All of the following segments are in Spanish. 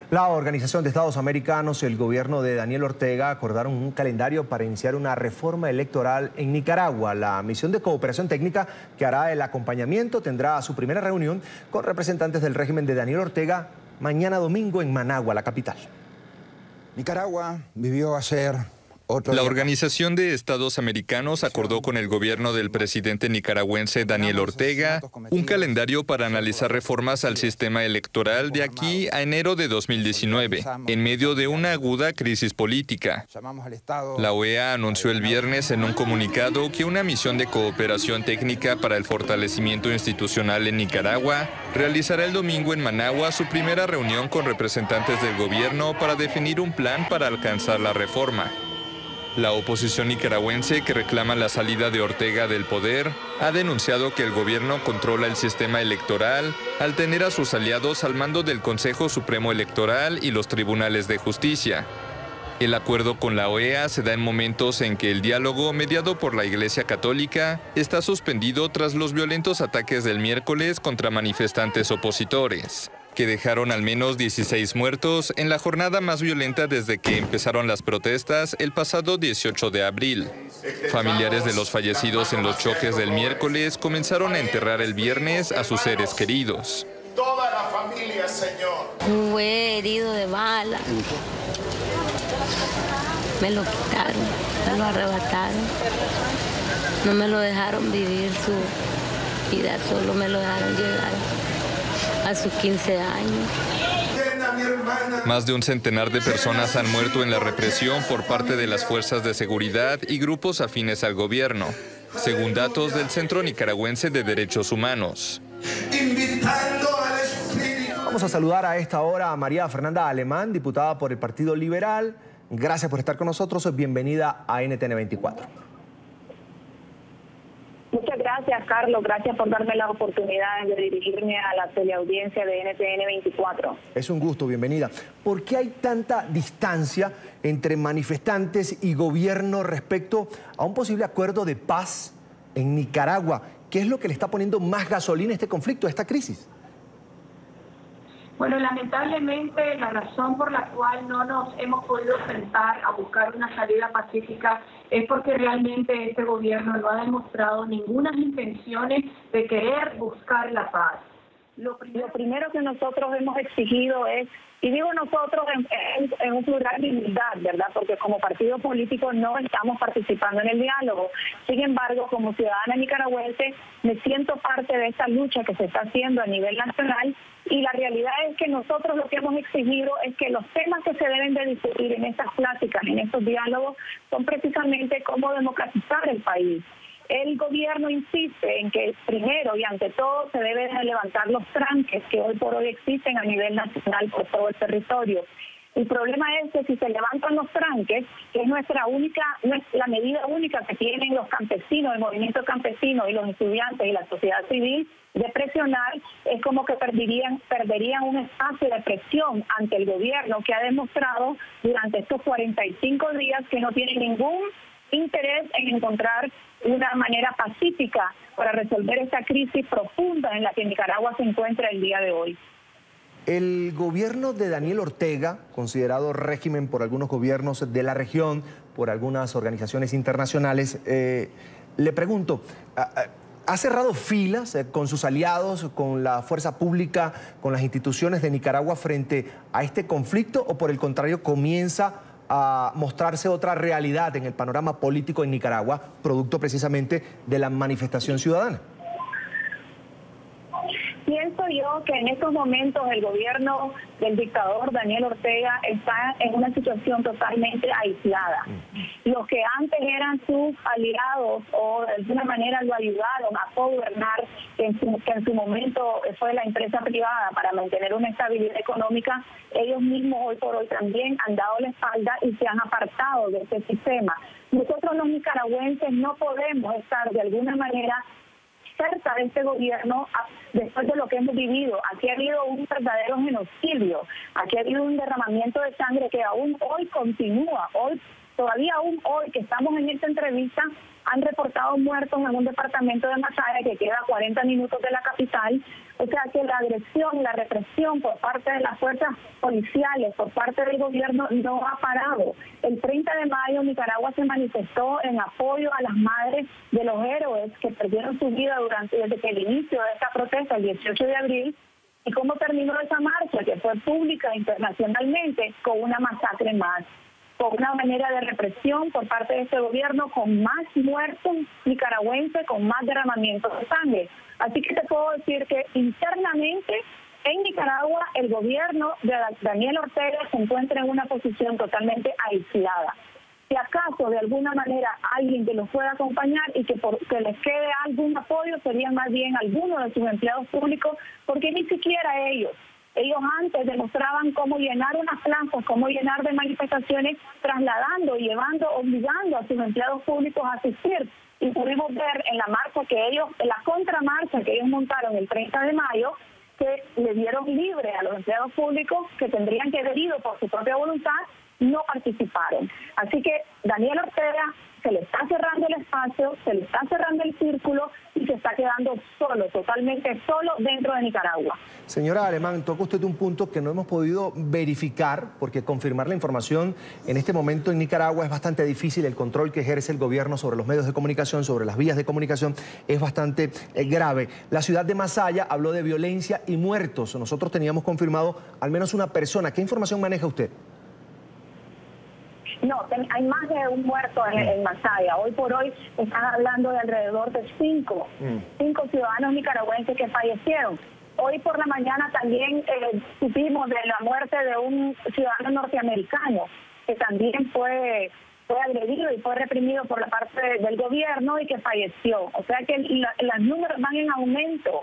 La Organización de Estados Americanos y el gobierno de Daniel Ortega acordaron un calendario para iniciar una reforma electoral en Nicaragua. La misión de cooperación técnica que hará el acompañamiento tendrá su primera reunión con representantes del régimen de Daniel Ortega mañana domingo en Managua, la capital. Nicaragua vivió ayer otro La día. Organización de Estados Americanos acordó con el gobierno del presidente nicaragüense Daniel Ortega un calendario para analizar reformas al sistema electoral de aquí a enero de 2019, en medio de una aguda crisis política. La OEA anunció el viernes en un comunicado que una misión de cooperación técnica para el fortalecimiento institucional en Nicaragua realizará el domingo en Managua su primera reunión con representantes del gobierno para definir un plan para alcanzar la reforma. La oposición nicaragüense, que reclama la salida de Ortega del poder, ha denunciado que el gobierno controla el sistema electoral al tener a sus aliados al mando del Consejo Supremo Electoral y los tribunales de justicia. El acuerdo con la OEA se da en momentos en que el diálogo, mediado por la Iglesia Católica, está suspendido tras los violentos ataques del miércoles contra manifestantes opositores, que dejaron al menos 16 muertos en la jornada más violenta desde que empezaron las protestas el pasado 18 de abril. Familiares de los fallecidos en los choques del miércoles comenzaron a enterrar el viernes a sus seres queridos. Toda la familia, Señor. Fue herido de bala. Me lo quitaron, me lo arrebataron. No me lo dejaron vivir su vida, solo me lo dejaron llegar a sus 15 años. Más de un centenar de personas han muerto en la represión por parte de las fuerzas de seguridad y grupos afines al gobierno, según datos del Centro Nicaragüense de Derechos Humanos. Vamos a saludar a esta hora a María Fernanda Alemán, diputada por el Partido Liberal. Gracias por estar con nosotros. Bienvenida a NTN 24. Muchas gracias, Carlos. Gracias por darme la oportunidad de dirigirme a la teleaudiencia de NTN 24. Es un gusto, bienvenida. ¿Por qué hay tanta distancia entre manifestantes y gobierno respecto a un posible acuerdo de paz en Nicaragua? ¿Qué es lo que le está poniendo más gasolina a este conflicto, a esta crisis? Bueno, lamentablemente la razón por la cual no nos hemos podido sentar a buscar una salida pacífica es porque realmente este gobierno no ha demostrado ninguna intenciones de querer buscar la paz. Lo primero que nosotros hemos exigido es, y digo nosotros en un plural de humildad, ¿verdad? Porque como partido político no estamos participando en el diálogo. Sin embargo, como ciudadana nicaragüense, me siento parte de esta lucha que se está haciendo a nivel nacional, y la realidad es que nosotros lo que hemos exigido es que los temas que se deben de discutir en estas pláticas, en estos diálogos, son precisamente cómo democratizar el país. El gobierno insiste en que primero y ante todo se deben de levantar los tranques que hoy por hoy existen a nivel nacional por todo el territorio. El problema es que si se levantan los tranques, que es la medida única que tienen los campesinos, el movimiento campesino y los estudiantes y la sociedad civil de presionar, es como que perderían un espacio de presión ante el gobierno, que ha demostrado durante estos 45 días que no tiene ningún interés en encontrar una manera pacífica para resolver esta crisis profunda en la que Nicaragua se encuentra el día de hoy. El gobierno de Daniel Ortega, considerado régimen por algunos gobiernos de la región, por algunas organizaciones internacionales, le pregunto, ¿ha cerrado filas con sus aliados, con la fuerza pública, con las instituciones de Nicaragua frente a este conflicto, o por el contrario comienza a mostrarse otra realidad en el panorama político en Nicaragua, producto precisamente de la manifestación ciudadana? Pienso yo que en estos momentos el gobierno del dictador Daniel Ortega está en una situación totalmente aislada. Los que antes eran sus aliados o de alguna manera lo ayudaron a gobernar, que en su momento fue la empresa privada para mantener una estabilidad económica, ellos mismos hoy por hoy también han dado la espalda y se han apartado de ese sistema. Nosotros los nicaragüenses no podemos estar de alguna manera cerca de este gobierno después de lo que hemos vivido. Aquí ha habido un verdadero genocidio, aquí ha habido un derramamiento de sangre que aún hoy continúa. Hoy todavía aún hoy que estamos en esta entrevista, han reportado muertos en un departamento de Masaya que queda a 40 minutos de la capital. O sea que la agresión, la represión por parte de las fuerzas policiales, por parte del gobierno, no ha parado. El 30 de mayo Nicaragua se manifestó en apoyo a las madres de los héroes que perdieron su vida desde que el inicio de esta protesta, el 18 de abril, y cómo terminó esa marcha, que fue pública internacionalmente, con una masacre más, con una manera de represión por parte de este gobierno, con más muertos nicaragüenses, con más derramamiento de sangre. Así que te puedo decir que internamente en Nicaragua el gobierno de Daniel Ortega se encuentra en una posición totalmente aislada. Si acaso de alguna manera alguien que los pueda acompañar y que les quede algún apoyo, serían más bien algunos de sus empleados públicos, porque ni siquiera ellos antes demostraban cómo llenar unas plazas, cómo llenar de manifestaciones, trasladando, llevando, obligando a sus empleados públicos a asistir. Y pudimos ver en la marcha en la contramarcha que ellos montaron el 30 de mayo, que le dieron libre a los empleados públicos que tendrían que haber ido por su propia voluntad, no participaron. Así que Daniel Ortega se le está cerrando el espacio, se le está cerrando el círculo y se está quedando solo, totalmente solo dentro de Nicaragua. Señora Alemán, toca usted un punto que no hemos podido verificar, porque confirmar la información en este momento en Nicaragua es bastante difícil. El control que ejerce el gobierno sobre los medios de comunicación, sobre las vías de comunicación, es bastante grave. La ciudad de Masaya habló de violencia y muertos. Nosotros teníamos confirmado al menos una persona. ¿Qué información maneja usted? No, hay más de un muerto en Masaya. Hoy por hoy están hablando de alrededor de cinco ciudadanos nicaragüenses que fallecieron. Hoy por la mañana también supimos de la muerte de un ciudadano norteamericano que también fue agredido y fue reprimido por la parte del gobierno y que falleció. O sea que los números van en aumento.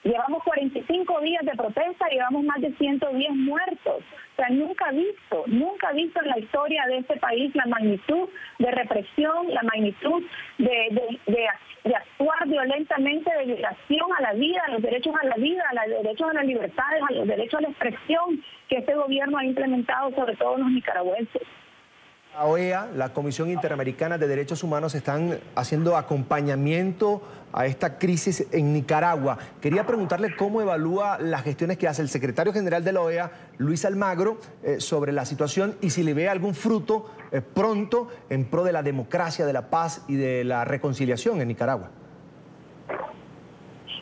Llevamos 45 días de protesta, llevamos más de 110 muertos. O sea, nunca visto en la historia de este país la magnitud de represión, la magnitud de actuar violentamente, de violación a la vida, a los derechos a la vida, a los derechos a las libertades, a los derechos a la expresión que este gobierno ha implementado sobre todo los nicaragüenses. La OEA, la Comisión Interamericana de Derechos Humanos, están haciendo acompañamiento a esta crisis en Nicaragua. Quería preguntarle cómo evalúa las gestiones que hace el secretario general de la OEA, Luis Almagro, sobre la situación y si le ve algún fruto pronto en pro de la democracia, de la paz y de la reconciliación en Nicaragua.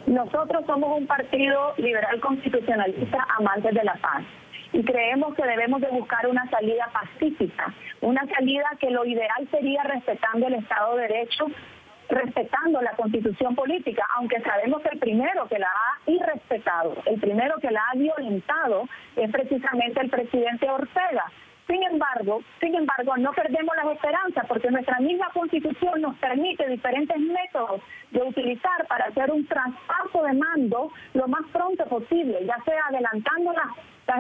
Nosotros somos un partido liberal constitucionalista amantes de la paz. Y creemos que debemos de buscar una salida pacífica, una salida que lo ideal sería respetando el Estado de Derecho, respetando la Constitución política, aunque sabemos que el primero que la ha irrespetado, el primero que la ha violentado es precisamente el presidente Ortega. Sin embargo, no perdemos las esperanzas porque nuestra misma Constitución nos permite diferentes métodos de utilizar para hacer un traspaso de mando lo más pronto posible, ya sea adelantando las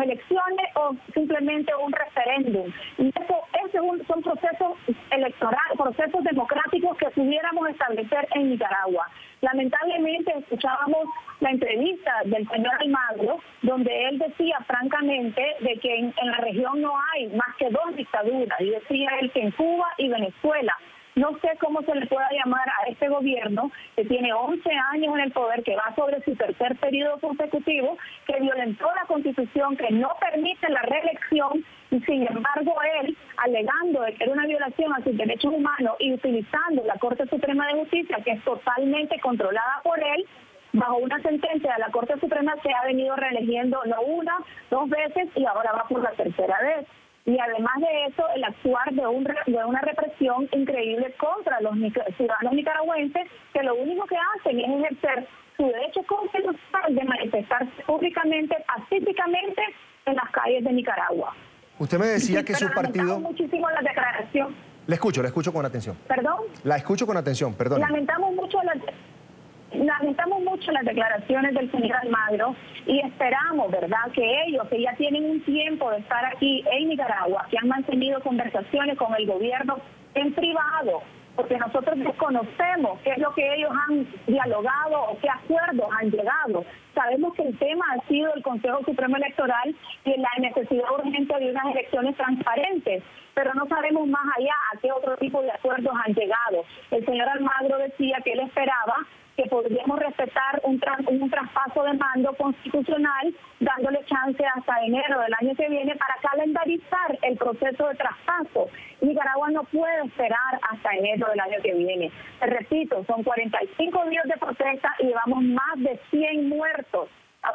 elecciones o simplemente un referéndum. Y esos son procesos electorales, procesos democráticos que pudiéramos establecer en Nicaragua. Lamentablemente escuchábamos la entrevista del señor Almagro, donde él decía francamente de que en la región no hay más que dos dictaduras, y decía él que en Cuba y Venezuela. No sé cómo se le pueda llamar a este gobierno que tiene 11 años en el poder, que va sobre su tercer periodo consecutivo, que violentó la Constitución, que no permite la reelección, y sin embargo él, alegando de que era una violación a sus derechos humanos y utilizando la Corte Suprema de Justicia, que es totalmente controlada por él, bajo una sentencia de la Corte Suprema se ha venido reeligiendo no una, dos veces y ahora va por la tercera vez. Y además de eso, el actuar de una represión increíble contra los ciudadanos nicaragüenses, que lo único que hacen es ejercer su derecho constitucional de manifestarse públicamente, pacíficamente, en las calles de Nicaragua. Usted me decía que su partido... Lamentamos muchísimo la declaración. La escucho con atención. ¿Perdón? La escucho con atención, perdón. Lamentamos mucho las declaraciones del señor Almagro y esperamos, ¿verdad?, que ellos, que ya tienen un tiempo de estar aquí en Nicaragua, que han mantenido conversaciones con el gobierno en privado, porque nosotros desconocemos qué es lo que ellos han dialogado o qué acuerdos han llegado. Sabemos que el tema ha sido el Consejo Supremo Electoral y la necesidad urgente de unas elecciones transparentes, pero no sabemos más allá a qué otro tipo de acuerdos han llegado. El señor Almagro decía que él esperaba que podríamos respetar un traspaso de mando constitucional, dándole chance hasta enero del año que viene para calendarizar el proceso de traspaso. Nicaragua no puede esperar hasta enero del año que viene. Te repito, son 45 días de protesta y llevamos más de 100 muertos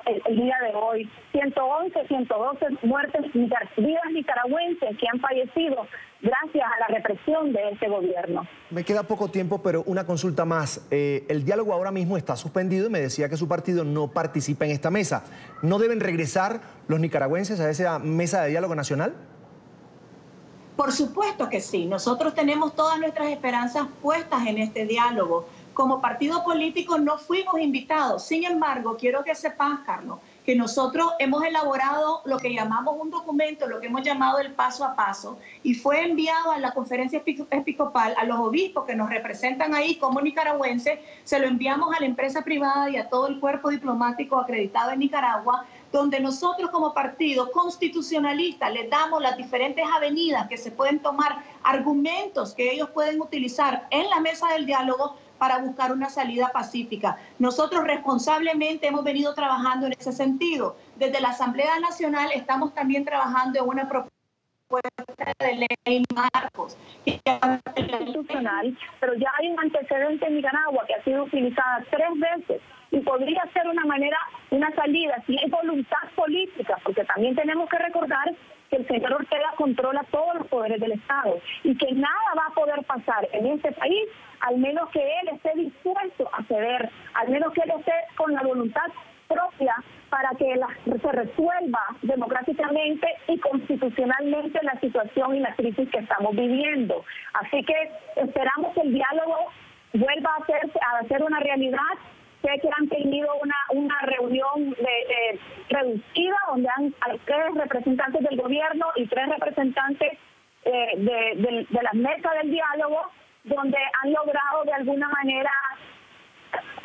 el día de hoy. 111, 112 muertes, vidas nicaragüenses que han fallecido gracias a la represión de este gobierno. Me queda poco tiempo, pero una consulta más. El diálogo ahora mismo está suspendido y me decía que su partido no participa en esta mesa. ¿No deben regresar los nicaragüenses a esa mesa de diálogo nacional? Por supuesto que sí. Nosotros tenemos todas nuestras esperanzas puestas en este diálogo. Como partido político no fuimos invitados. Sin embargo, quiero que sepas, Carlos, que nosotros hemos elaborado lo que llamamos un documento, lo que hemos llamado el paso a paso, y fue enviado a la conferencia episcopal, a los obispos que nos representan ahí como nicaragüenses, se lo enviamos a la empresa privada y a todo el cuerpo diplomático acreditado en Nicaragua, donde nosotros como partido constitucionalista les damos las diferentes avenidas que se pueden tomar, argumentos que ellos pueden utilizar en la mesa del diálogo para buscar una salida pacífica. Nosotros responsablemente hemos venido trabajando en ese sentido. Desde la Asamblea Nacional estamos también trabajando en una propuesta de ley marcos constitucional, pero ya hay un antecedente en Nicaragua que ha sido utilizada 3 veces y podría ser una salida si hay voluntad política, porque también tenemos que recordar que el señor Ortega controla todos los poderes del Estado y que nada va a poder pasar en este país al menos que él esté dispuesto a ceder, al menos que él esté con la voluntad propia para que se resuelva democráticamente y constitucionalmente la situación y la crisis que estamos viviendo. Así que esperamos que el diálogo vuelva a ser una realidad. Sé que han tenido una reunión reducida donde hay 3 representantes del gobierno y 3 representantes de las mesas del diálogo, donde han logrado de alguna manera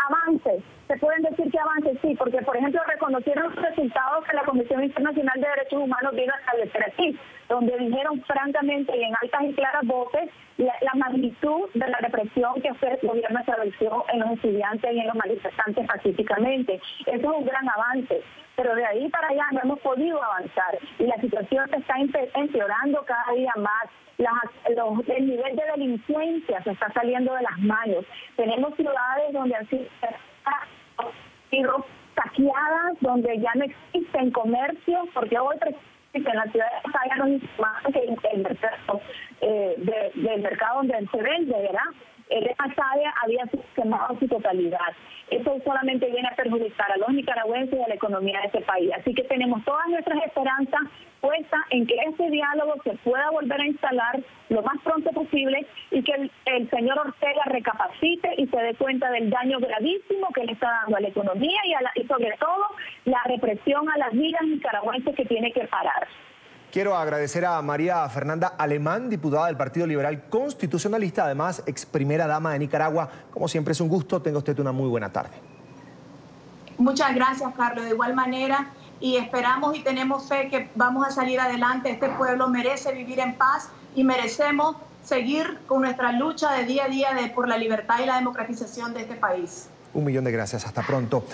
avances. Se pueden decir que avances, sí, porque por ejemplo reconocieron los resultados que la Comisión Internacional de Derechos Humanos vino a establecer aquí, donde dijeron francamente y en altas y claras voces la magnitud de la represión que el gobierno estableció en los estudiantes y en los manifestantes pacíficamente. Eso es un gran avance, pero de ahí para allá no hemos podido avanzar y la situación se está empeorando cada día más. El nivel de delincuencia se está saliendo de las manos. Tenemos ciudades donde han sido saqueadas, donde ya no existen comercios, porque hoy en la ciudad de Masaya no es más que el mercado del mercado donde se vende, ¿verdad? El de Masaya había quemado su totalidad. Eso solamente viene a perjudicar a los nicaragüenses y a la economía de este país. Así que tenemos todas nuestras esperanzas puestas en que este diálogo se pueda volver a instalar lo más pronto posible y que el señor Ortega recapacite y se dé cuenta del daño gravísimo que le está dando a la economía y sobre todo la represión a las vidas nicaragüenses que tiene que parar. Quiero agradecer a María Fernanda Alemán, diputada del Partido Liberal Constitucionalista, además ex primera dama de Nicaragua. Como siempre es un gusto, tenga usted una muy buena tarde. Muchas gracias, Carlos. De igual manera, y esperamos y tenemos fe que vamos a salir adelante. Este pueblo merece vivir en paz y merecemos seguir con nuestra lucha de día a día por la libertad y la democratización de este país. 1 millón de gracias. Hasta pronto.